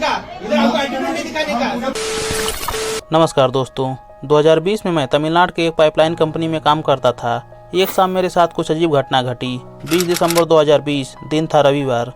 का, इधर आपको एटीट्यूड नहीं दिखाने का। नमस्कार दोस्तों, 2020 में मैं तमिलनाडु के एक पाइपलाइन कंपनी में काम करता था। एक शाम मेरे साथ कुछ अजीब घटना घटी। 20 दिसंबर 2020, दिन था रविवार।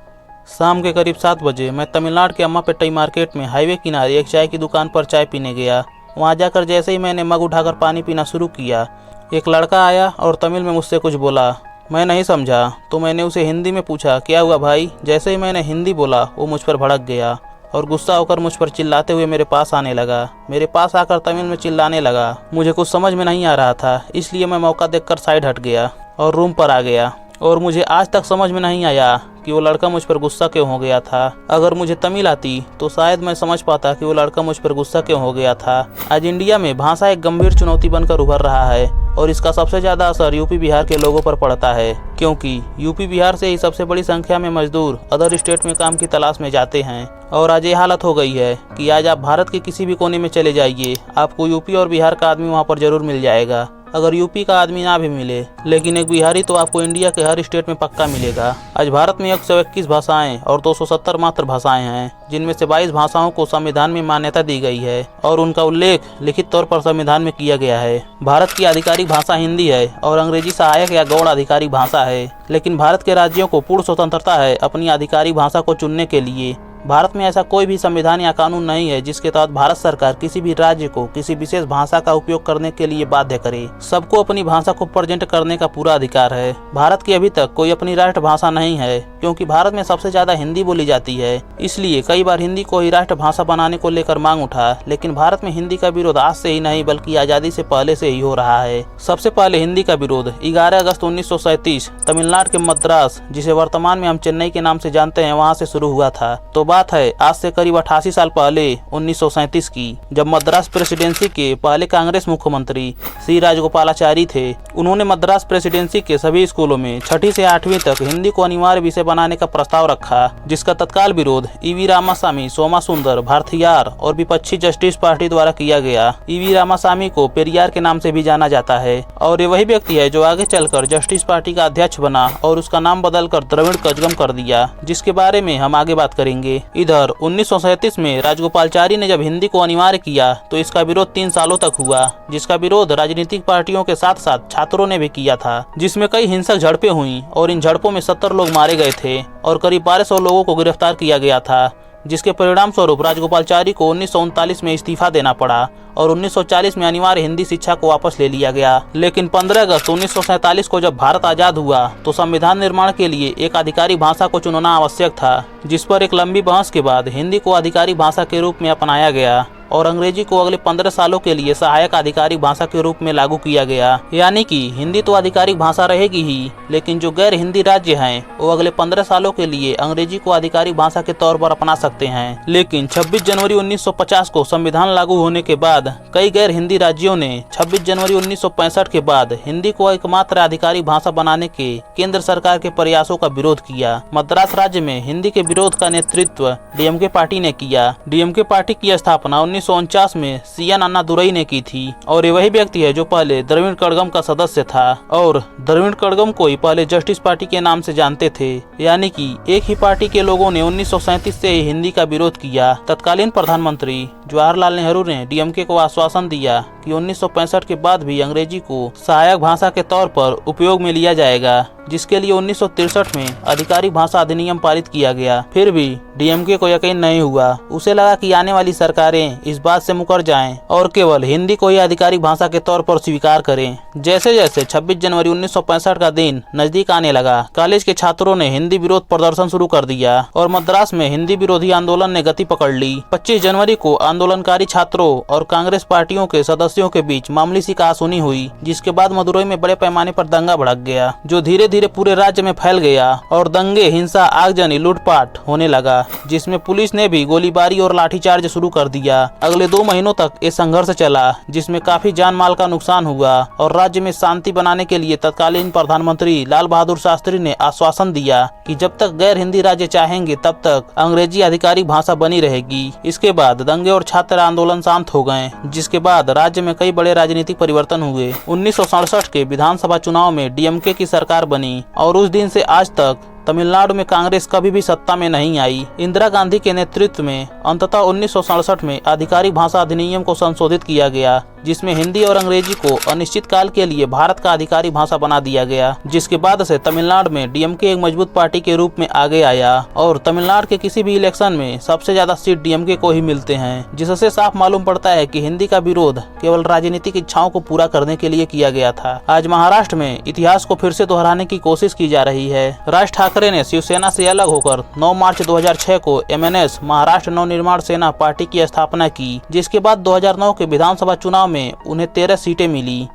शाम के करीब 7 बजे मैं तमिलनाडु के अम्मापेट्टाई मार्केट में हाईवे किनारे एक चाय की दुकान पर चाय पीने गया। वहां जाकर जैसे ही मैंने मग उठाकर पानी पीना शुरू किया, एक लड़का आया और तमिल में मुझसे कुछ बोला। मैं नहीं समझा तो मैंने उसे हिंदी में पूछा, क्या हुआ भाई? जैसे ही मैंने हिंदी बोला वो मुझ पर भड़क गया और गुस्सा होकर मुझ पर चिल्लाते हुए मेरे पास आने लगा। मेरे पास आकर तमिल में चिल्लाने लगा। मुझे कुछ समझ में नहीं आ रहा था, इसलिए मैं मौका देखकर साइड हट गया और रूम पर आ गया। और मुझे आज तक समझ में नहीं आया कि वो लड़का मुझ पर गुस्सा क्यों हो गया था। अगर मुझे तमिल आती तो शायद मैं समझ पाता कि वो लड़का मुझ पर गुस्सा क्यों हो गया था। आज इंडिया में भाषा एक गंभीर चुनौती बनकर उभर रहा है और इसका सबसे ज्यादा असर यूपी बिहार के लोगों पर पड़ता है, क्योंकि यूपी बिहार से ही सबसे बड़ी संख्या में मजदूर अदर स्टेट में काम की तलाश में जाते हैं। और आज ये हालत हो गई है कि आज आप भारत के किसी भी कोने में चले जाइए, आपको यूपी और बिहार का आदमी वहाँ पर जरूर मिल जाएगा। अगर यूपी का आदमी ना भी मिले, लेकिन एक बिहारी तो आपको इंडिया के हर स्टेट में पक्का मिलेगा। आज भारत में 121 भाषाएं और 270 मातृभाषाएं हैं, जिनमें से 22 भाषाओं को संविधान में मान्यता दी गई है और उनका उल्लेख लिखित तौर पर संविधान में किया गया है। भारत की आधिकारिक भाषा हिंदी है और अंग्रेजी सहायक या गौड़ आधिकारिक भाषा है, लेकिन भारत के राज्यों को पूर्ण स्वतंत्रता है अपनी आधिकारिक भाषा को चुनने के लिए। भारत में ऐसा कोई भी संविधान या कानून नहीं है जिसके तहत भारत सरकार किसी भी राज्य को किसी विशेष भाषा का उपयोग करने के लिए बाध्य करे। सबको अपनी भाषा को प्रेजेंट करने का पूरा अधिकार है। भारत की अभी तक कोई अपनी राष्ट्रभाषा नहीं है, क्योंकि भारत में सबसे ज्यादा हिंदी बोली जाती है। इसलिए कई बार हिंदी को ही राष्ट्रभाषा बनाने को लेकर मांग उठा, लेकिन भारत में हिंदी का विरोध आज से ही नहीं बल्कि आजादी से पहले से ही हो रहा है। सबसे पहले हिंदी का विरोध 11 अगस्त 1937 तमिलनाडु के मद्रास, जिसे वर्तमान में हम चेन्नई के नाम से जानते हैं, वहाँ से शुरू हुआ था। तो बात है आज से करीब 88 साल पहले 1937 की, जब मद्रास प्रेसिडेंसी के पहले कांग्रेस मुख्यमंत्री सी राजगोपालाचारी थे। उन्होंने मद्रास प्रेसिडेंसी के सभी स्कूलों में 6ठी से 8वीं तक हिंदी को अनिवार्य विषय बनाने का प्रस्ताव रखा, जिसका तत्काल विरोध ईवी रामासामी, सोमासुंदर, भारथियार और विपक्षी जस्टिस पार्टी द्वारा किया गया। ईवी रामासामी को पेरियार के नाम से भी जाना जाता है और ये वही व्यक्ति है जो आगे चलकर जस्टिस पार्टी का अध्यक्ष बना और उसका नाम बदलकर द्रविड़ कजगम कर दिया, जिसके बारे में हम आगे बात करेंगे। इधर 1937 में राजगोपालाचारी ने जब हिंदी को अनिवार्य किया तो इसका विरोध 3 सालों तक हुआ, जिसका विरोध राजनीतिक पार्टियों के साथ साथ छात्रों ने भी किया था, जिसमें कई हिंसक झड़पें हुई और इन झड़पों में 70 लोग मारे गए थे और करीब 1200 लोगों को गिरफ्तार किया गया था, जिसके परिणाम स्वरूप राजगोपालाचारी को 1939 में इस्तीफा देना पड़ा और 1940 में अनिवार्य हिंदी शिक्षा को वापस ले लिया गया। लेकिन 15 अगस्त 1947 को जब भारत आजाद हुआ तो संविधान निर्माण के लिए एक आधिकारिक भाषा को चुनना आवश्यक था, जिस पर एक लंबी बहस के बाद हिंदी को आधिकारिक भाषा के रूप में अपनाया गया और अंग्रेजी को अगले 15 सालों के लिए सहायक आधिकारिक भाषा के रूप में लागू किया गया। यानी कि हिंदी तो आधिकारिक भाषा रहेगी ही, लेकिन जो गैर हिंदी राज्य हैं वो अगले 15 सालों के लिए अंग्रेजी को आधिकारिक भाषा के तौर पर अपना सकते हैं। लेकिन 26 जनवरी 1950 को संविधान लागू होने के बाद कई गैर हिंदी राज्यों ने 26 जनवरी 1965 के बाद हिंदी को एकमात्र आधिकारिक भाषा बनाने के केंद्र सरकार के प्रयासों का विरोध किया। मद्रास राज्य में हिंदी के विरोध का नेतृत्व डीएमके पार्टी ने किया। डीएमके पार्टी की स्थापना 1949 में सीएन अन्नादुरई ने की थी और ये वही व्यक्ति है जो पहले द्रविड़ कड़गम का सदस्य था और द्रविड़ कड़गम को ही पहले जस्टिस पार्टी के नाम से जानते थे। यानी कि एक ही पार्टी के लोगों ने 1937 से ही हिंदी का विरोध किया। तत्कालीन प्रधानमंत्री जवाहरलाल नेहरू ने डीएमके को आश्वासन दिया कि 1965 के बाद भी अंग्रेजी को सहायक भाषा के तौर पर उपयोग में लिया जाएगा, जिसके लिए 1963 में आधिकारिक भाषा अधिनियम पारित किया गया। फिर भी डीएमके को यकीन नहीं हुआ। उसे लगा कि आने वाली सरकारें इस बात से मुकर जाएं और केवल हिंदी को ही आधिकारिक भाषा के तौर पर स्वीकार करें। जैसे जैसे 26 जनवरी 1965 का दिन नजदीक आने लगा, कॉलेज के छात्रों ने हिंदी विरोध प्रदर्शन शुरू कर दिया और मद्रास में हिंदी विरोधी आंदोलन ने गति पकड़ ली। 25 जनवरी को आंदोलनकारी छात्रों और कांग्रेस पार्टियों के सदस्यों के बीच मामूली सी कहासुनी हुई, जिसके बाद मदुरई में बड़े पैमाने पर दंगा भड़क गया, जो धीरे धीरे पूरे राज्य में फैल गया और दंगे, हिंसा, आगजनी, लूटपाट होने लगा, जिसमें पुलिस ने भी गोलीबारी और लाठीचार्ज शुरू कर दिया। अगले 2 महीनों तक ये संघर्ष चला, जिसमें काफी जान माल का नुकसान हुआ और राज्य में शांति बनाने के लिए तत्कालीन प्रधानमंत्री लाल बहादुर शास्त्री ने आश्वासन दिया कि जब तक गैर हिंदी राज्य चाहेंगे तब तक अंग्रेजी आधिकारिक भाषा बनी रहेगी। इसके बाद दंगे और छात्र आंदोलन शांत हो गए, जिसके बाद राज्य में कई बड़े राजनीतिक परिवर्तन हुए। 1967 के विधानसभा चुनाव में डीएमके की सरकार बनी और उस दिन से आज तक तमिलनाडु में कांग्रेस कभी भी सत्ता में नहीं आई। इंदिरा गांधी के नेतृत्व में अंततः 1967 में आधिकारिक भाषा अधिनियम को संशोधित किया गया, जिसमें हिंदी और अंग्रेजी को अनिश्चित काल के लिए भारत का आधिकारिक भाषा बना दिया गया, जिसके बाद से तमिलनाडु में डीएमके एक मजबूत पार्टी के रूप में आगे आया और तमिलनाडु के किसी भी इलेक्शन में सबसे ज्यादा सीट डीएमके को ही मिलते हैं, जिससे साफ मालूम पड़ता है कि हिंदी का विरोध केवल राजनीतिक इच्छाओं को पूरा करने के लिए किया गया था। आज महाराष्ट्र में इतिहास को फिर से दोहराने की कोशिश की जा रही है। राज ठाकरे ने शिवसेना से अलग होकर 9 मार्च 2006 को एमएनएस महाराष्ट्र नवनिर्माण सेना पार्टी की स्थापना की, जिसके बाद 2009 के विधानसभा चुनाव में उन्हें 13 सीटें मिली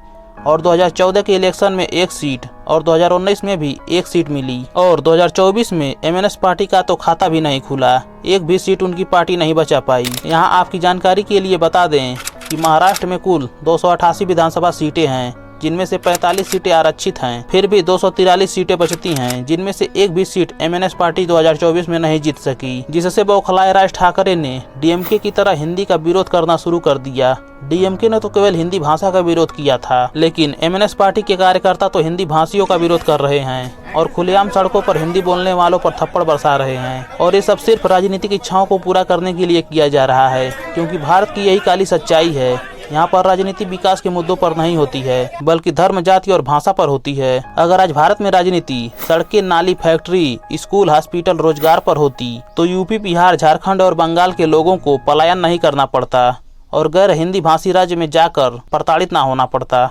और 2014 के इलेक्शन में 1 सीट और 2019 में भी 1 सीट मिली और 2024 में एमएनएस पार्टी का तो खाता भी नहीं खुला, एक भी सीट उनकी पार्टी नहीं बचा पाई। यहाँ आपकी जानकारी के लिए बता दें कि महाराष्ट्र में कुल 288 विधानसभा सीटें हैं, जिनमें से 45 सीटें आरक्षित हैं। फिर भी 243 सीटें बचती हैं, जिनमें से एक भी सीट एमएनएस पार्टी 2024 में नहीं जीत सकी, जिससे बौखलाए राज ठाकरे ने डीएमके की तरह हिंदी का विरोध करना शुरू कर दिया। डीएमके ने तो केवल हिंदी भाषा का विरोध किया था, लेकिन एमएनएस पार्टी के कार्यकर्ता तो हिंदी भाषियों का विरोध कर रहे हैं और खुलेआम सड़कों पर हिंदी बोलने वालों पर थप्पड़ बरसा रहे हैं। और ये सब सिर्फ राजनीतिक इच्छाओं को पूरा करने के लिए किया जा रहा है, क्योंकि भारत की यही काली सच्चाई है। यहाँ पर राजनीति विकास के मुद्दों पर नहीं होती है, बल्कि धर्म, जाति और भाषा पर होती है। अगर आज भारत में राजनीति सड़कें, नाली, फैक्ट्री, स्कूल, हॉस्पिटल, रोजगार पर होती, तो यूपी, बिहार, झारखंड और बंगाल के लोगों को पलायन नहीं करना पड़ता और गैर हिंदी भाषी राज्य में जाकर प्रताड़ित ना होना पड़ता।